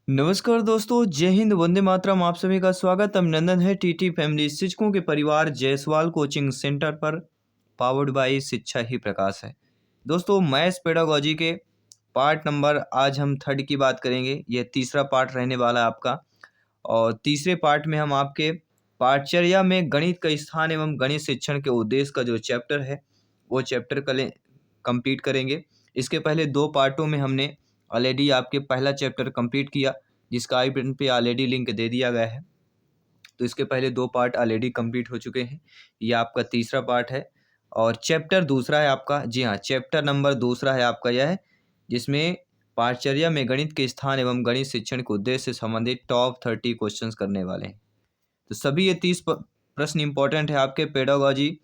नमस्कार दोस्तों, जय हिंद, वंदे मातरम। आप सभी का स्वागत अभिनंदन है टीटी फैमिली शिक्षकों के परिवार जायसवाल कोचिंग सेंटर पर, पावर्ड बाय शिक्षा ही प्रकाश है। दोस्तों, मैथ्स पेडागोजी के पार्ट नंबर आज हम थर्ड की बात करेंगे। यह तीसरा पार्ट रहने वाला है आपका। और तीसरे पार्ट में हम आपके पाठचर्या में गणित का स्थान एवं गणित शिक्षण के उद्देश्य का जो चैप्टर है वो चैप्टर कंप्लीट करेंगे। इसके पहले दो पार्टों में हमने ऑलरेडी आपके पहला चैप्टर कंप्लीट किया, जिसका आई बटन पे ऑलरेडी लिंक दे दिया गया है। तो इसके पहले दो पार्ट ऑलरेडी कंप्लीट हो चुके हैं। ये आपका तीसरा पार्ट है और चैप्टर दूसरा है आपका। जी हाँ, चैप्टर नंबर दूसरा है आपका यह है, जिसमें पाठचर्या में गणित के स्थान एवं गणित शिक्षण के उद्देश्य से संबंधित टॉप 30 क्वेश्चंस करने वाले हैं। तो सभी ये 30 प्रश्न इंपॉर्टेंट है आपके पेडागोजी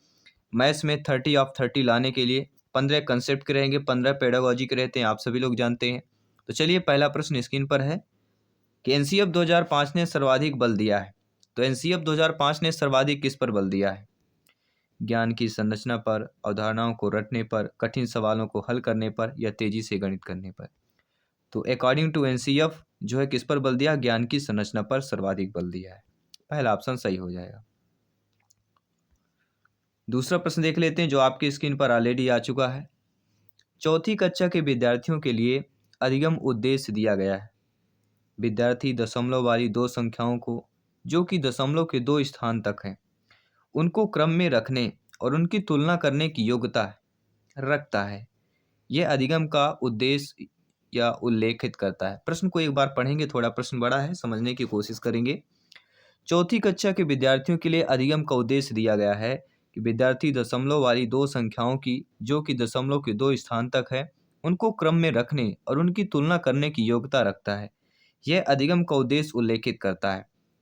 मैथ्स में 30 ऑफ 30 लाने के लिए। 15 कंसेप्ट के रहेंगे, 15 पेडागोजी के रहते हैं, आप सभी लोग जानते हैं। तो चलिए, पहला प्रश्न स्क्रीन पर है कि एनसीएफ 2005 ने सर्वाधिक बल दिया है। तो एनसीएफ 2005 ने सर्वाधिक किस पर बल दिया है? ज्ञान की संरचना पर, अवधारणाओं को रटने पर, कठिन सवालों को हल करने पर या तेजी से गणित करने पर। तो अकॉर्डिंग टू एनसीएफ जो है किस पर बल दिया? ज्ञान की संरचना पर सर्वाधिक बल दिया है। पहला ऑप्शन सही हो जाएगा। दूसरा प्रश्न देख लेते हैं जो आपकी स्क्रीन पर ऑलरेडी आ चुका है। चौथी कक्षा के विद्यार्थियों के लिए अधिगम उद्देश्य दिया गया है। विद्यार्थी दशमलव वाली दो संख्याओं को, जो कि दशमलव के दो स्थान तक हैं, उनको क्रम में रखने और उनकी तुलना करने की योग्यता रखता है। यह अधिगम का उद्देश्य या उल्लेखित करता है। प्रश्न को एक बार पढ़ेंगे, थोड़ा प्रश्न बड़ा है, समझने की कोशिश करेंगे। चौथी कक्षा के विद्यार्थियों के लिए अधिगम का उद्देश्य दिया गया है कि विद्यार्थी दशमलव वाली दो संख्याओं की, जो कि दशमलव के दो स्थान तक है, उनको क्रम में रखने और उनकी तुलना करने की योग्यता रखता है। यह अधिगम का उद्देश्य उल्लेखित करता है।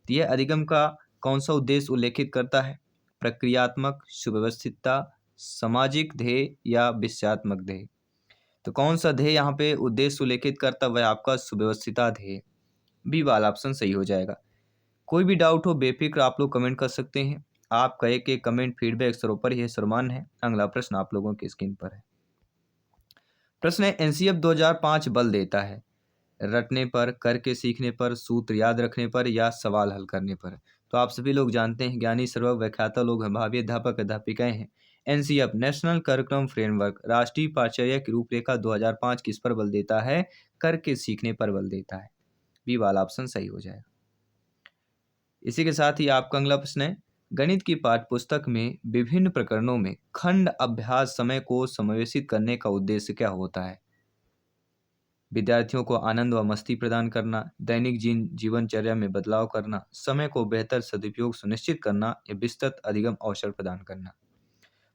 तो यह अधिगम का कौन सा उद्देश्य उल्लेखित करता है? प्रक्रियात्मक, सुव्यवस्थितता, सामाजिक ध्येय या विषयात्मक ध्येय। तो कौन सा ध्येय यहाँ पे उद्देश्य उल्लेखित करता है? वह आपका सुव्यवस्थितता ध्येय। बी वाला ऑप्शन सही हो जाएगा। कोई भी डाउट हो बेफिक्र आप लोग कमेंट कर सकते हैं। आपका एक एक कमेंट फीडबैक सरोपर यह सम्मान है। अगला प्रश्न आप लोगों की स्क्रीन पर है। प्रश्न है, एनसीएफ 2005 बल देता है रटने पर, करके सीखने पर, सूत्र याद रखने पर या सवाल हल करने पर। तो आप सभी लोग जानते हैं, ज्ञानी सर्वज्ञ व्याख्याता लोग हैं, भावी अध्यापक अध्यापिकाएं हैं। एनसीएफ नेशनल करिकुलम फ्रेमवर्क राष्ट्रीय पाठचर्या की रूपरेखा 2005 किस पर बल देता है? करके सीखने पर बल देता है। बी वाला ऑप्शन सही हो जाएगा। इसी के साथ ही आपका अगला प्रश्न है, गणित की पाठ्यपुस्तक में विभिन्न प्रकरणों में खंड अभ्यास समय को समावेशित करने का उद्देश्य क्या होता है? विद्यार्थियों को आनंद व मस्ती प्रदान करना, दैनिक जीवनचर्या में बदलाव करना, समय को बेहतर सदुपयोग सुनिश्चित करना या विस्तृत अधिगम अवसर प्रदान करना।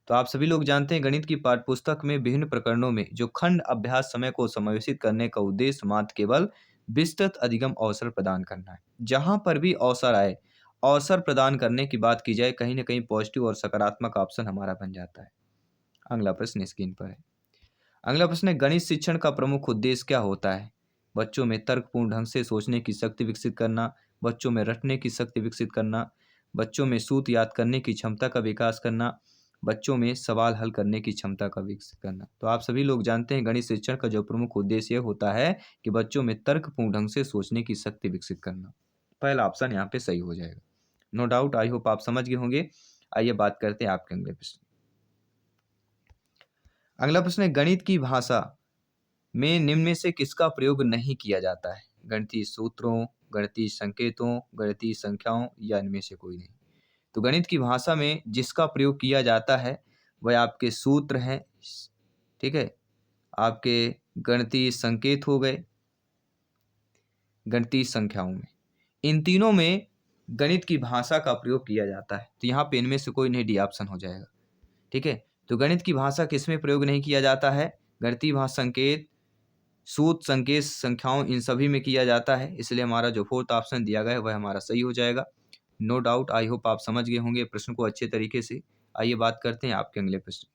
तो आप सभी लोग जानते हैं, गणित की पाठ्यपुस्तक में विभिन्न प्रकरणों में जो खंड अभ्यास समय को समावेशित करने का उद्देश्य मात्र केवल विस्तृत अधिगम अवसर प्रदान करना है। जहां पर भी अवसर आए, अवसर प्रदान करने की बात की जाए, कहीं ना कहीं पॉजिटिव और सकारात्मक ऑप्शन हमारा बन जाता है। अगला प्रश्न स्क्रीन पर है। अगला प्रश्न है, गणित शिक्षण का प्रमुख उद्देश्य क्या होता है? बच्चों में तर्कपूर्ण ढंग से सोचने की शक्ति विकसित करना, बच्चों में रटने की शक्ति विकसित करना, बच्चों में सूत्र याद करने की क्षमता का विकास करना, बच्चों में सवाल हल करने की क्षमता का विकसित करना। तो आप सभी लोग जानते हैं, गणित शिक्षण का जो प्रमुख उद्देश्य यह होता है कि बच्चों में तर्कपूर्ण ढंग से सोचने की शक्ति विकसित करना। पहला ऑप्शन यहाँ पे सही हो जाएगा। नो डाउट, आई होप आप समझ गए होंगे। आइए बात करते हैं आपके अगले प्रश्न। अगला प्रश्न है, गणित की भाषा में निम्न में से किसका प्रयोग नहीं किया जाता है? गणितीय सूत्रों, गणितीय संकेतों, गणितीय संख्याओं या इनमें से कोई नहीं। तो गणित की भाषा में जिसका प्रयोग किया जाता है वह आपके सूत्र हैं, ठीक है, आपके गणितीय संकेत हो गए, गणितीय संख्याओं में, इन तीनों में गणित की भाषा का प्रयोग किया जाता है। तो यहाँ पे इनमें से कोई नहीं, डी ऑप्शन हो जाएगा। ठीक है, तो गणित की भाषा किसमें प्रयोग नहीं किया जाता है? गणितीय भाषा संकेत, सूत्र, संकेत, संख्याओं, इन सभी में किया जाता है। इसलिए हमारा जो फोर्थ ऑप्शन दिया गया है वह हमारा सही हो जाएगा। नो डाउट, आई होप आप समझ गए होंगे प्रश्न को अच्छे तरीके से। आइए बात करते हैं आपके अगले प्रश्न।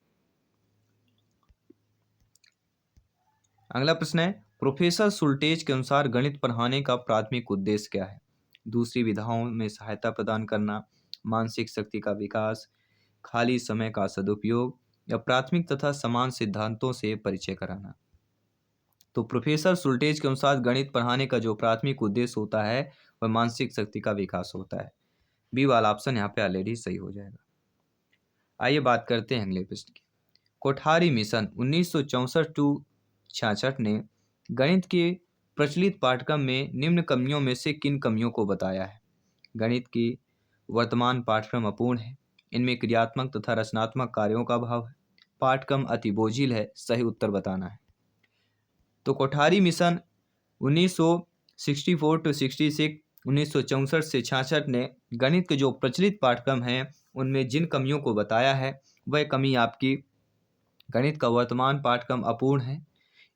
अगला प्रश्न है, प्रोफेसर सुल्टेज के अनुसार गणित पढ़ाने का प्राथमिक उद्देश्य क्या है? दूसरी विधाओं में सहायता प्रदान करना, मानसिक शक्ति का विकास, खाली समय का सदुपयोग या प्राथमिक तथा समान सिद्धांतों से परिचय कराना। तो प्रोफेसर सुल्टेज के अनुसार गणित पढ़ाने का जो प्राथमिक उद्देश्य होता है वह मानसिक शक्ति का विकास होता है। बी वाला ऑप्शन यहाँ पे ऑलरेडी सही हो जाएगा। आइए बात करते हैं अगले प्रश्न की। कोठारी मिशन 1964 टू 66 ने गणित के प्रचलित पाठ्यक्रम में निम्न कमियों में से किन कमियों को बताया है? गणित की वर्तमान पाठ्यक्रम अपूर्ण है, इनमें क्रियात्मक तथा रचनात्मक कार्यों का अभाव है, पाठ्यक्रम अति बोझिल है। सही उत्तर बताना है। तो कोठारी मिशन 1964 टू 66 1964 से 66 ने गणित के जो प्रचलित पाठ्यक्रम हैं उनमें जिन कमियों को बताया है वह कमी आपकी गणित का वर्तमान पाठ्यक्रम अपूर्ण है,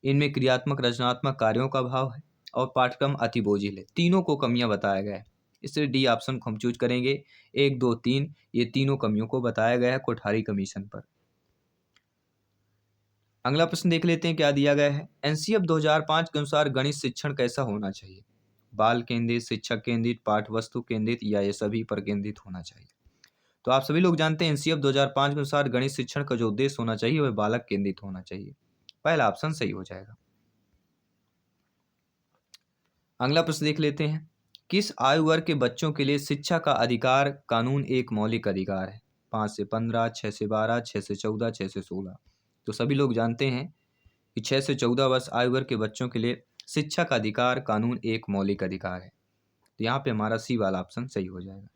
इनमें क्रियात्मक रचनात्मक कार्यों का अभाव है और पाठ्यक्रम अति बोझिल है। तीनों को कमियां बताया गया है, इसलिए डी ऑप्शन को हम चूज करेंगे। 1, 2, 3 ये तीनों कमियों को बताया गया है कोठारी कमीशन पर। अगला प्रश्न देख लेते हैं क्या दिया गया है। एनसीएफ 2005 के अनुसार गणित शिक्षण कैसा होना चाहिए? बाल केंद्रित, शिक्षक केंद्रित, पाठ वस्तु केंद्रित या ये सभी पर केंद्रित होना चाहिए? तो आप सभी लोग जानते हैं एनसीएफ 2005 के अनुसार गणित शिक्षण का जो उद्देश्य होना चाहिए वह बालक केंद्रित होना चाहिए। पहला ऑप्शन सही हो जाएगा। अगला प्रश्न देख लेते हैं। किस आयु वर्ग के बच्चों के लिए शिक्षा का अधिकार कानून एक मौलिक अधिकार है? 5 से 15, 6 से 12, 6 से 14, 6 से 16। तो सभी लोग जानते हैं कि 6 से 14 वर्ष आयु वर्ग के बच्चों के लिए शिक्षा का अधिकार कानून एक मौलिक अधिकार है। तो यहाँ पे हमारा सी वाला ऑप्शन सही हो जाएगा।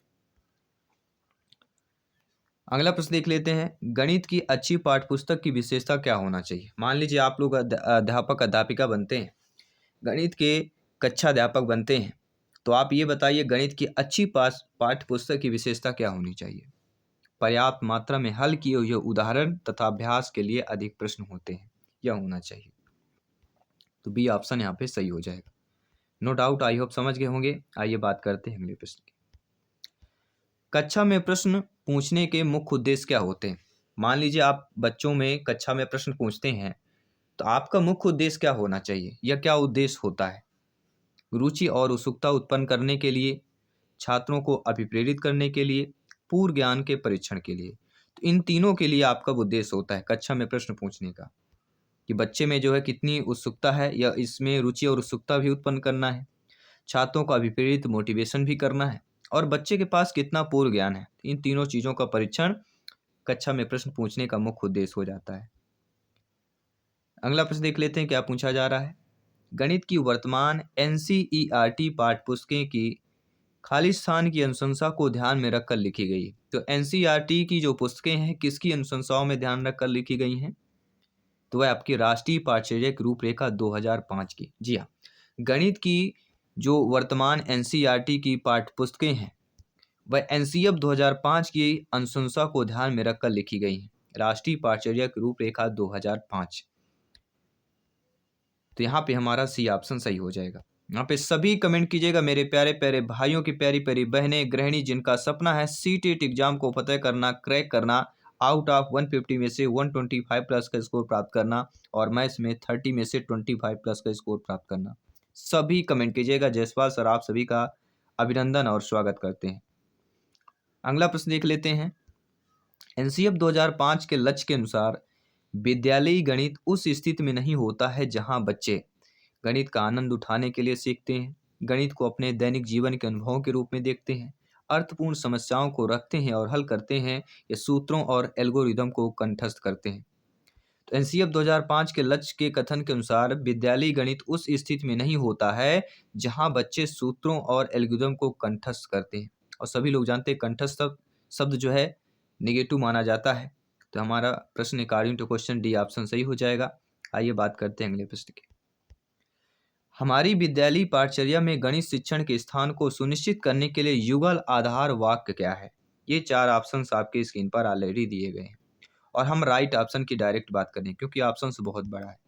अगला प्रश्न देख लेते हैं। गणित की अच्छी पाठ्यपुस्तक की विशेषता क्या होना चाहिए? मान लीजिए आप लोग अध्यापक अध्यापिका बनते हैं, गणित के कक्षा अध्यापक बनते हैं, तो आप ये बताइए गणित की अच्छी पाठ्यपुस्तक की विशेषता क्या होनी चाहिए? पर्याप्त मात्रा में हल किए हुए उदाहरण तथा अभ्यास के लिए अधिक प्रश्न होते हैं, यह होना चाहिए। तो बी ऑप्शन यहाँ पे सही हो जाएगा। नो डाउट, आई होप समझ गए होंगे। आइए बात करते हैं अगले प्रश्न की। कक्षा में प्रश्न पूछने के मुख्य उद्देश्य क्या होते हैं? मान लीजिए आप बच्चों में कक्षा में प्रश्न पूछते हैं, तो आपका मुख्य उद्देश्य क्या होना चाहिए या क्या उद्देश्य होता है? रुचि और उत्सुकता उत्पन्न करने के लिए, छात्रों को अभिप्रेरित करने के लिए, पूर्व ज्ञान के परीक्षण के लिए। तो इन तीनों के लिए आपका उद्देश्य होता है कक्षा में प्रश्न पूछने का, कि बच्चे में जो है कितनी उत्सुकता है या इसमें रुचि और उत्सुकता भी उत्पन्न करना है, छात्रों को अभिप्रेरित मोटिवेशन भी करना है और बच्चे के पास कितना पूर्व ज्ञान है। इन तीनों चीज़ों का परीक्षण कक्षा में प्रश्न पूछने का मुख्य उद्देश्य हो जाता है। अगला प्रश्न देख लेते हैं क्या पूछा जा रहा है। गणित की वर्तमान एनसीईआरटी पाठ्यपुस्तकें की खाली स्थान की अनुशंसा को ध्यान में रखकर लिखी गई। तो एनसीईआरटी की जो पुस्तकें हैं किसकी अनुशंसाओं में ध्यान रखकर लिखी गई हैं? तो वह आपकी राष्ट्रीय पाठ्यचर्या की रूपरेखा 2005 की। जी हाँ, गणित की जो वर्तमान एनसीईआरटी की पाठ्यपुस्तकें हैं वह एनसीएफ 2005 की अनुशंसा को ध्यान में रखकर लिखी गई हैं। राष्ट्रीय पाठ्यचर्या की रूपरेखा 2005। तो यहाँ पे हमारा सी ऑप्शन सही हो जाएगा। यहाँ पे सभी कमेंट कीजिएगा मेरे प्यारे प्यारे भाइयों की प्यारी प्यारी बहनें गृहिणी जिनका सपना है सीटेट एग्जाम को फतेह करना, क्रैक करना, आउट ऑफ 150 में से 125 प्लस का स्कोर प्राप्त करना और मैथ्स में 30 में से 25 प्लस का स्कोर प्राप्त करना। सभी कमेंट कीजिएगा। जयसवाल सर आप सभी का अभिनंदन और स्वागत करते हैं। अगला प्रश्न देख लेते हैं। एनसीएफ 2005 के लक्ष्य के अनुसार विद्यालयी गणित उस स्थिति में नहीं होता है जहां बच्चे गणित का आनंद उठाने के लिए सीखते हैं, गणित को अपने दैनिक जीवन के अनुभवों के रूप में देखते हैं, अर्थपूर्ण समस्याओं को रखते हैं और हल करते हैं या सूत्रों और एल्गोरिदम को कंठस्थ करते हैं। तो एनसीएफ 2005 के लक्ष्य के कथन के अनुसार विद्यालयी गणित उस स्थिति में नहीं होता है जहां बच्चे सूत्रों और एल्गोरिदम को कंठस्थ करते हैं। और सभी लोग जानते हैं कंठस्थ शब्द जो है नेगेटिव माना जाता है। तो हमारा प्रश्न according to question D option सही हो जाएगा। आइए बात करते हैं अगले प्रश्न की। हमारी विद्यालयी पाठचर्या में गणित शिक्षण के स्थान को सुनिश्चित करने के लिए युगल आधार वाक्य क्या है? ये 4 ऑप्शंस आपके स्क्रीन पर ऑलरेडी दिए गए हैं और हम राइट ऑप्शन की डायरेक्ट बात करें क्योंकि ऑप्शंस बहुत बड़ा है।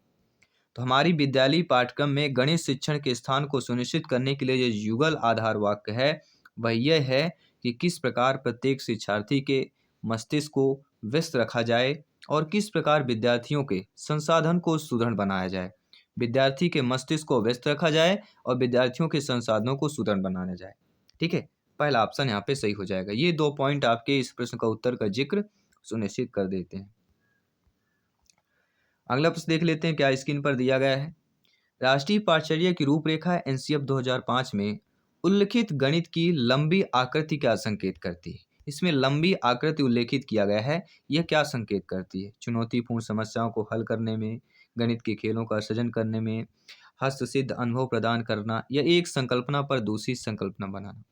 तो हमारी विद्यालयी पाठ्यक्रम में गणित शिक्षण के स्थान को सुनिश्चित करने के लिए जो युगल आधार वाक्य है वह यह है कि किस प्रकार प्रत्येक शिक्षार्थी के मस्तिष्क को व्यस्त रखा जाए और किस प्रकार विद्यार्थियों के संसाधन को सुदृढ़ बनाया जाए। विद्यार्थी के मस्तिष्क को व्यस्त रखा जाए और विद्यार्थियों के संसाधनों को सुदृढ़ बनाया जाए। ठीक है, पहला ऑप्शन यहाँ पे सही हो जाएगा। ये 2 पॉइंट आपके इस प्रश्न का उत्तर का जिक्र सुनिश्चित कर देते हैं। अगला प्रश्न देख लेते हैं क्या स्क्रीन पर दिया गया है। राष्ट्रीय पाठ्यचर्या की रूपरेखा एनसीएफ 2005 में उल्लिखित गणित की लंबी आकृति क्या संकेत करती है? इसमें लंबी आकृति उल्लेखित किया गया है, यह क्या संकेत करती है? चुनौतीपूर्ण समस्याओं को हल करने में, गणित के खेलों का सृजन करने में, हस्तसिद्ध अनुभव प्रदान करना या एक संकल्पना पर दूसरी संकल्पना बनाना।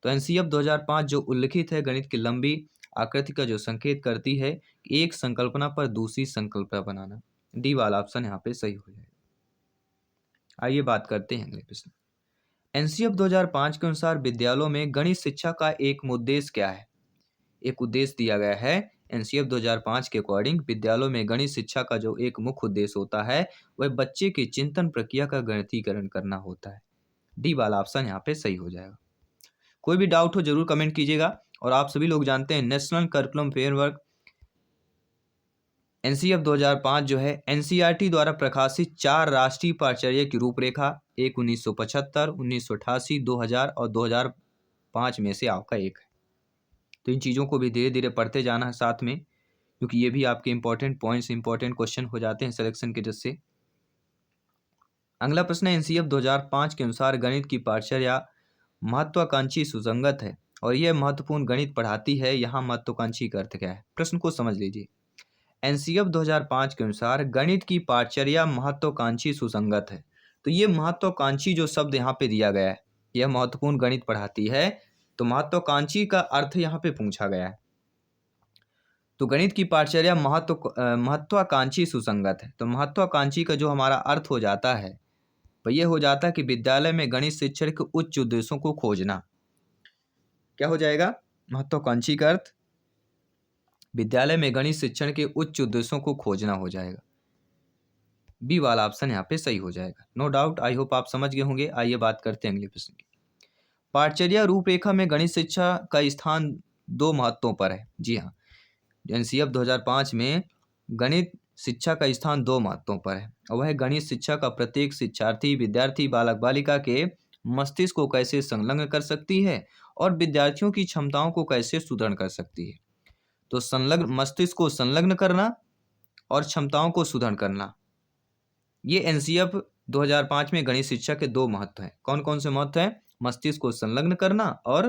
तो एनसीएफ 2005 जो उल्लिखित है गणित की लंबी आकृति का जो संकेत करती है, एक संकल्पना पर दूसरी संकल्पना बनाना। डी वाला ऑप्शन यहाँ पे सही हो जाएगा। आइए बात करते हैं अगले प्रश्न। एनसीएफ 2005 के अनुसार विद्यालयों में गणित शिक्षा का एक उद्देश्य क्या है? एक उद्देश्य दिया गया है एनसीएफ 2005 के अकॉर्डिंग विद्यालयों में गणित शिक्षा का जो एक मुख्य उद्देश्य होता है वह बच्चे की चिंतन प्रक्रिया का गणितीकरण करना होता है। डी वाला ऑप्शन यहाँ पे सही हो जाएगा। कोई भी डाउट हो जरूर कमेंट कीजिएगा। और आप सभी लोग जानते हैं नेशनल करिकुलम फ्रेमवर्क एनसीएफ 2005 जो है एनसीईआरटी द्वारा प्रकाशित 4 राष्ट्रीय पाठ्यचर्या की रूपरेखा, एक 1975, 1988, 2000 और 2005 में से आपका एक है। तो इन चीज़ों को भी धीरे धीरे पढ़ते जाना है साथ में, क्योंकि ये भी आपके इंपॉर्टेंट पॉइंट्स, इंपॉर्टेंट क्वेश्चन हो जाते हैं सिलेक्शन के जैसे। अगला प्रश्न है एनसीएफ 2005 के अनुसार गणित की पाठ्यचर्या महत्वाकांक्षी सुसंगत है और यह महत्वपूर्ण गणित पढ़ाती है। यहाँ महत्वाकांक्षी का अर्थ क्या है? प्रश्न को समझ लीजिए। एनसीएफ 2005 के अनुसार गणित की पाठ्यचर्या महत्वाकांक्षी सुसंगत है। तो ये महत्वाकांक्षी जो शब्द यहाँ पे दिया गया है, यह महत्वपूर्ण गणित पढ़ाती है, तो महत्वाकांक्षी का अर्थ यहाँ पे पूछा गया है। तो गणित की पाठ्यचर्या महत्वाकांक्षी सुसंगत है। तो महत्वाकांक्षी का जो हमारा अर्थ हो जाता है वह यह हो जाता है कि विद्यालय में गणित शिक्षण के उच्च उद्देश्यों को खोजना। क्या हो जाएगा? महत्वाकांक्षी का अर्थ विद्यालय में गणित शिक्षण के उच्च उद्देश्यों को खोजना हो जाएगा। बी वाला ऑप्शन यहाँ पे सही हो जाएगा। नो डाउट, आई होप आप समझ गए होंगे। आइए बात करते हैं अगले प्रश्न की। पाठ्यचर्या रूपरेखा में गणित शिक्षा का स्थान 2 महत्वों पर है। जी हाँ, एनसीएफ 2005 में गणित शिक्षा का स्थान 2 महत्वों पर है और वह गणित शिक्षा का प्रत्येक शिक्षार्थी, विद्यार्थी, बालक बालिका के मस्तिष्क को कैसे संलग्न कर सकती है और विद्यार्थियों की क्षमताओं को कैसे सुदृढ़ कर सकती है। तो संलग्न मस्तिष्क को संलग्न करना और क्षमताओं को सुदृढ़ करना, ये एनसीएफ 2005 में गणित शिक्षा के 2 महत्व हैं। कौन कौन से महत्व हैं? मस्तिष्क को संलग्न करना और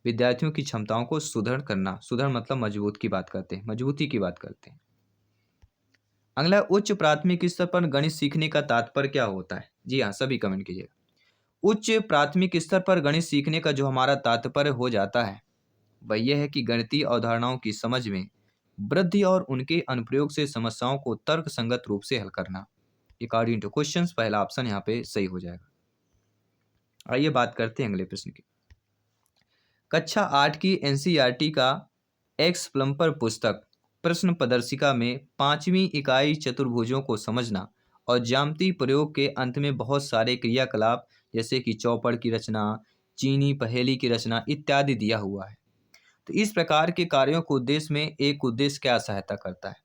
विद्यार्थियों की क्षमताओं को सुदृढ़ करना। सुदृढ़ मतलब मजबूत की बात करते हैं, मजबूती की बात करते हैं। अगला, उच्च प्राथमिक स्तर पर गणित सीखने का तात्पर्य क्या होता है? जी हाँ, सभी कमेंट कीजिएगा। उच्च प्राथमिक स्तर पर गणित सीखने का जो हमारा तात्पर्य हो जाता है वह यह है कि गणितीय अवधारणाओं की समझ में वृद्धि और उनके अनुप्रयोग से समस्याओं को तर्क संगत रूप से हल करना। अकॉर्डिंग टू क्वेश्चंस पहला ऑप्शन यहाँ पे सही हो जाएगा। आइए बात करते हैं अगले प्रश्न की। कक्षा 8 की एनसीईआरटी का एक्स प्लम्पर पुस्तक प्रश्न प्रदर्शिका में 5वीं इकाई चतुर्भुजों को समझना और ज्यामितीय प्रयोग के अंत में बहुत सारे क्रियाकलाप जैसे कि चौपड़ की रचना, चीनी पहेली की रचना इत्यादि दिया हुआ है। तो इस प्रकार के कार्यों को उद्देश्य में एक उद्देश्य क्या सहायता करता है?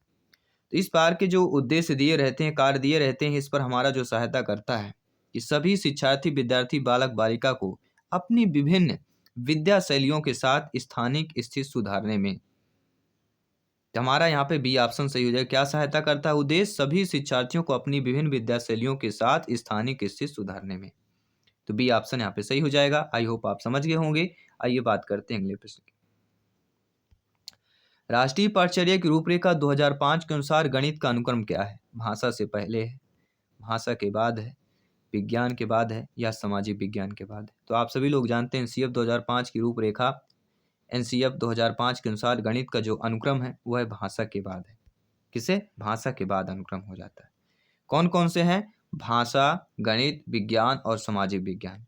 तो इस प्रकार के जो उद्देश्य दिए रहते हैं, कार्य दिए रहते हैं, इस पर हमारा जो सहायता करता है कि सभी शिक्षार्थी, विद्यार्थी, बालक बालिका को अपनी विभिन्न विद्या शैलियों के साथ स्थानिक स्थिति सुधारने में। तो हमारा यहाँ पे बी ऑप्शन सही हो जाएगा। क्या सहायता करता है? उद्देश्य सभी शिक्षार्थियों को अपनी विभिन्न विद्या शैलियों के साथ स्थानिक स्थिति सुधारने में। तो बी ऑप्शन यहाँ पे सही हो जाएगा। आई होप आप समझ गए होंगे। आइए बात करते हैं अगले प्रश्न की। राष्ट्रीय पाठ्यचर्या की रूपरेखा 2005 के अनुसार गणित का अनुक्रम क्या है? भाषा से पहले है, भाषा के बाद है, विज्ञान के बाद है या सामाजिक विज्ञान के बाद है? तो आप सभी लोग जानते हैं एनसीएफ 2005 की रूपरेखा एनसीएफ 2005 के अनुसार गणित का जो अनुक्रम है वह भाषा के बाद है। किसे? भाषा के बाद अनुक्रम हो जाता है। कौन कौन से हैं? भाषा, गणित, विज्ञान और सामाजिक विज्ञान।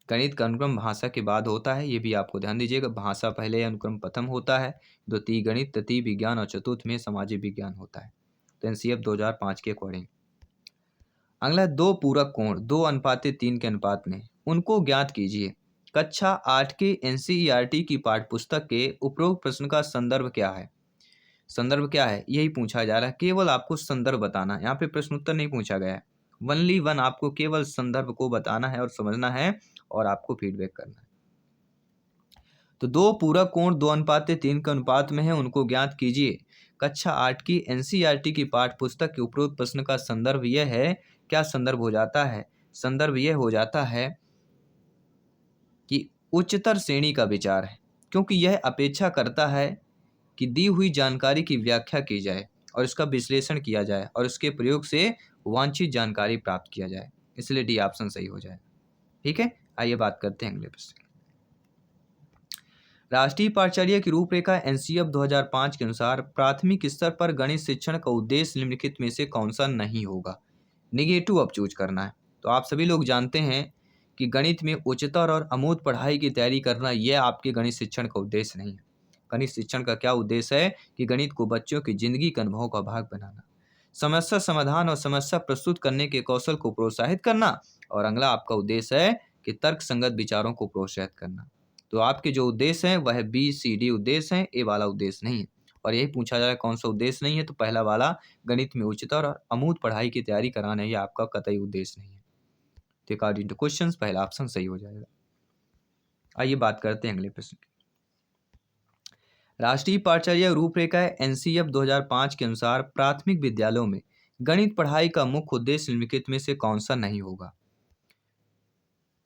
गणित का अनुक्रम भाषा के बाद होता है, ये भी आपको ध्यान दीजिएगा। भाषा पहले, अनुक्रम प्रथम होता है, द्वितीय गणित, तृतीय विज्ञान और चतुर्थ में सामाजिक विज्ञान होता है। तो एनसीएफ 2005 के अकॉर्डिंग। अगला, 2 पूरक कोण 2:3 के अनुपात में, उनको ज्ञात कीजिए। कक्षा 8 के एनसीईआरटी की पाठ्यपुस्तक के उपरोक्त प्रश्न का संदर्भ क्या है? संदर्भ क्या है यही पूछा जा रहा है। केवल आपको संदर्भ बताना है, यहाँ पे प्रश्न उत्तर नहीं पूछा गया है। ओनली वन आपको केवल संदर्भ को बताना है और समझना है और आपको फीडबैक करना है। तो 2 पूरक कोण 2:3 के अनुपात में है, उनको ज्ञात कीजिए। कक्षा 8 की एनसीईआरटी की पाठ्य पुस्तक के उपरोक्त प्रश्न का संदर्भ यह है क्या संदर्भ हो जाता है? संदर्भ यह हो जाता है कि उच्चतर श्रेणी का विचार है, क्योंकि यह अपेक्षा करता है कि दी हुई जानकारी की व्याख्या की जाए और इसका विश्लेषण किया जाए और उसके प्रयोग से वांछित जानकारी प्राप्त किया जाए। इसलिए डी ऑप्शन सही हो जाए। ठीक है, आइए बात करते हैं अगले प्रश्न की। राष्ट्रीय पाठ्यचर्या की रूपरेखा एनसीएफ 2005 के अनुसार प्राथमिक स्तर पर गणित शिक्षण का उद्देश्य निम्नलिखित में से कौन सा नहीं होगा? निगेटिव अब चूज करना है। तो आप सभी लोग जानते हैं कि गणित में उच्चतर और अमूर्त पढ़ाई की तैयारी करना यह आपके गणित शिक्षण का उद्देश्य नहीं है। गणित शिक्षण का क्या उद्देश्य है कि गणित को बच्चों की जिंदगी के अनुभव का भाग बनाना, समस्या समाधान और समस्या प्रस्तुत करने के कौशल को प्रोत्साहित करना, और अगला आपका उद्देश्य है कि तर्क संगत विचारों को प्रोत्साहित करना। तो आपके जो उद्देश्य हैं वह BCD उद्देश्य हैं, ए वाला उद्देश्य नहीं है। और यही पूछा जा रहा है कौन सा उद्देश्य नहीं है, तो पहला वाला गणित में उच्चतर और अमूर्त पढ़ाई की तैयारी कराना ये आपका कतई उद्देश्य नहीं है। तो अकॉर्डिंग टू क्वेश्चंस पहला ऑप्शन सही हो जाएगा। आइए बात करते हैं अगले प्रश्न की। राष्ट्रीय पाठ्यचर्या रूपरेखा एनसीएफ 2005 के अनुसार प्राथमिक विद्यालयों में गणित पढ़ाई का मुख्य उद्देश्य निम्नलिखित में से कौन सा नहीं होगा?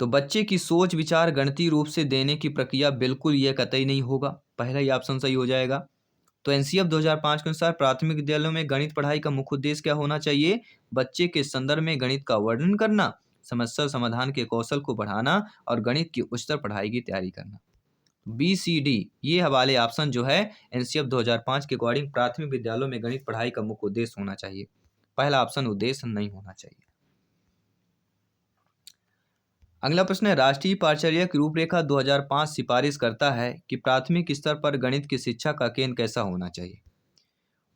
तो बच्चे की सोच विचार गणितीय रूप से देने की प्रक्रिया बिल्कुल यह कतई नहीं होगा। पहला ही ऑप्शन सही हो जाएगा। तो एनसीएफ 2005 के अनुसार प्राथमिक विद्यालयों में गणित पढ़ाई का मुख्य उद्देश्य क्या होना चाहिए? बच्चे के संदर्भ में गणित का वर्णन करना, समस्या समाधान के कौशल को बढ़ाना और गणित की उच्चतर पढ़ाई की तैयारी करना। BCD ये हवाले ऑप्शन जो है एनसीएफ 2005 के अकॉर्डिंग प्राथमिक विद्यालयों में गणित पढ़ाई का मुख्य उद्देश्य होना चाहिए। पहला ऑप्शन उद्देश्य नहीं होना चाहिए। अगला प्रश्न है, राष्ट्रीय पाठ्यचर्या की रूपरेखा 2005 सिफारिश करता है कि प्राथमिक स्तर पर गणित की शिक्षा का केंद्र कैसा होना चाहिए?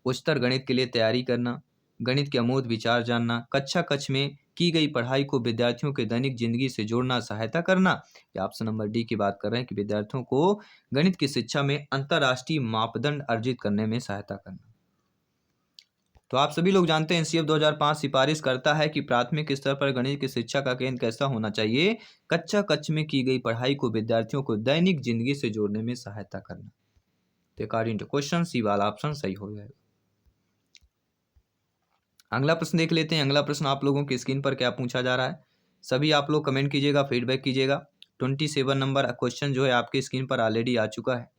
उच्चतर गणित के लिए तैयारी करना, गणित के अमूर्त विचार जानना, कक्षा कक्ष में की गई पढ़ाई को विद्यार्थियों के दैनिक जिंदगी से जोड़ना, सहायता करना, या ऑप्शन नंबर डी की बात कर रहे हैं कि विद्यार्थियों को गणित की शिक्षा में अंतरराष्ट्रीय मापदंड अर्जित करने में सहायता करना। तो आप सभी लोग जानते हैं एनसीएफ 2005 सिफारिश करता है कि प्राथमिक स्तर पर गणित की शिक्षा का केंद्र कैसा होना चाहिए? कक्षा कक्ष में की गई पढ़ाई को विद्यार्थियों को दैनिक जिंदगी से जोड़ने में सहायता करना। तो अकॉर्डिंग टू क्वेश्चन सी वाला ऑप्शन सही हो जाएगा। अगला प्रश्न देख लेते हैं। अगला प्रश्न आप लोगों की स्क्रीन पर क्या पूछा जा रहा है, सभी आप लोग कमेंट कीजिएगा, फीडबैक कीजिएगा। 27 नंबर क्वेश्चन जो है आपके स्क्रीन पर ऑलरेडी आ चुका है।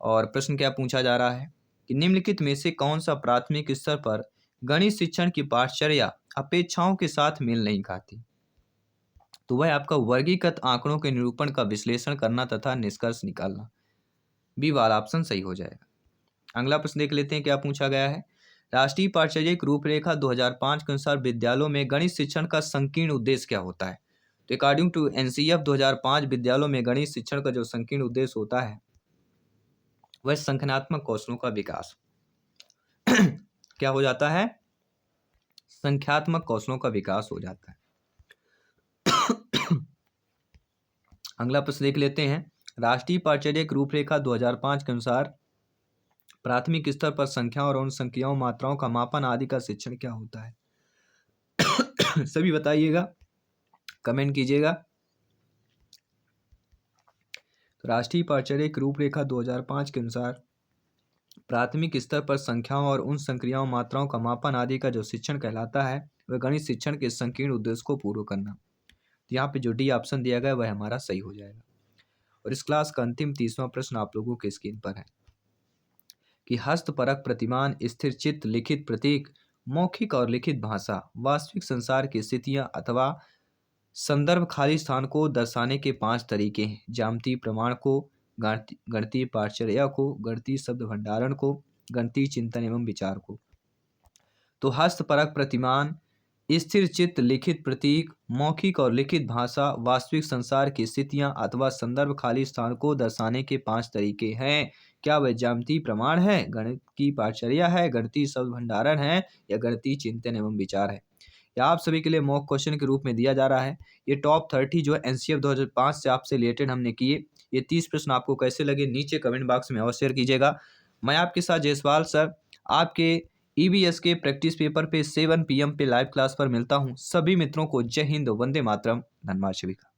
और प्रश्न क्या पूछा जा रहा है कि निम्नलिखित में से कौन सा प्राथमिक स्तर पर गणित शिक्षण की पाठ्यचर्या अपेक्षाओं के साथ मेल नहीं खाती? तो वह आपका वर्गीकृत आंकड़ों के निरूपण का विश्लेषण करना तथा निष्कर्ष निकालना। बी वाला ऑप्शन सही हो जाएगा। अगला प्रश्न देख लेते हैं क्या पूछा गया है। राष्ट्रीय पाठ्यचर्या की रूपरेखा 2005 के अनुसार विद्यालयों में गणित शिक्षण का संकीर्ण उद्देश्य क्या होता है? तो अकॉर्डिंग टू एनसीएफ 2005 विद्यालयों में गणित शिक्षण का जो संकीर्ण उद्देश्य होता है वह संख्यात्मक कौशलों का विकास क्या हो जाता है? संख्यात्मक कौशलों का विकास हो जाता है। अगला प्रश्न देख लेते हैं। राष्ट्रीय पाठ्यचर्या की रूपरेखा 2005 के अनुसार प्राथमिक स्तर पर संख्याओं और उन संख्याओं मात्राओं का मापन आदि का शिक्षण क्या होता है? सभी बताइएगा, कमेंट कीजिएगा। तो राष्ट्रीय पाठ्यचर्या की रूपरेखा 2005 के अनुसार प्राथमिक स्तर पर संख्याओं और उन संक्रियाओं मात्राओं का मापन आदि का जो शिक्षण कहलाता है वह गणित शिक्षण के संकीर्ण उद्देश्य को पूरा करना। तो यहाँ पे जो डी ऑप्शन दिया गया वह हमारा सही हो जाएगा। और इस क्लास का अंतिम 30वां प्रश्न आप लोगों के स्क्रीन पर है कि हस्तपरक प्रतिमान, स्थिर चित्त, लिखित प्रतीक, मौखिक और लिखित भाषा वास्तविक संसार की स्थितियां अथवा संदर्भ खाली स्थान को दर्शाने के 5 तरीके हैं। ज्यामितीय प्रमाण को, गणितीय पाठ्यचर्या को, गणितीय शब्द भंडारण को, गणितीय चिंतन एवं विचार को। तो हस्तपरक प्रतिमान, स्थिर चित्त, लिखित प्रतीक, मौखिक और लिखित भाषा वास्तविक संसार की स्थितियां अथवा संदर्भ खाली स्थान को दर्शाने के 5 तरीके हैं। क्या वह ज्यामितीय प्रमाण है, गणित की पाठ्यचर्या है, गणितीय शब्द भंडारण है, या गणितीय चिंतन एवं विचार है? या आप सभी के लिए मॉक क्वेश्चन के रूप में दिया जा रहा है। ये टॉप 30 जो एनसीएफ 2005 से आपसे रिलेटेड हमने किए। ये 30 प्रश्न आपको कैसे लगे नीचे कमेंट बॉक्स में अवश्य शेयर कीजिएगा। मैं आपके साथ जयसवाल सर आपके ईवीएस के प्रैक्टिस पेपर पे 7 PM पे लाइव क्लास पर मिलता हूँ। सभी मित्रों को जय हिंद, वंदे मातरम, धन्यवाद सभी का।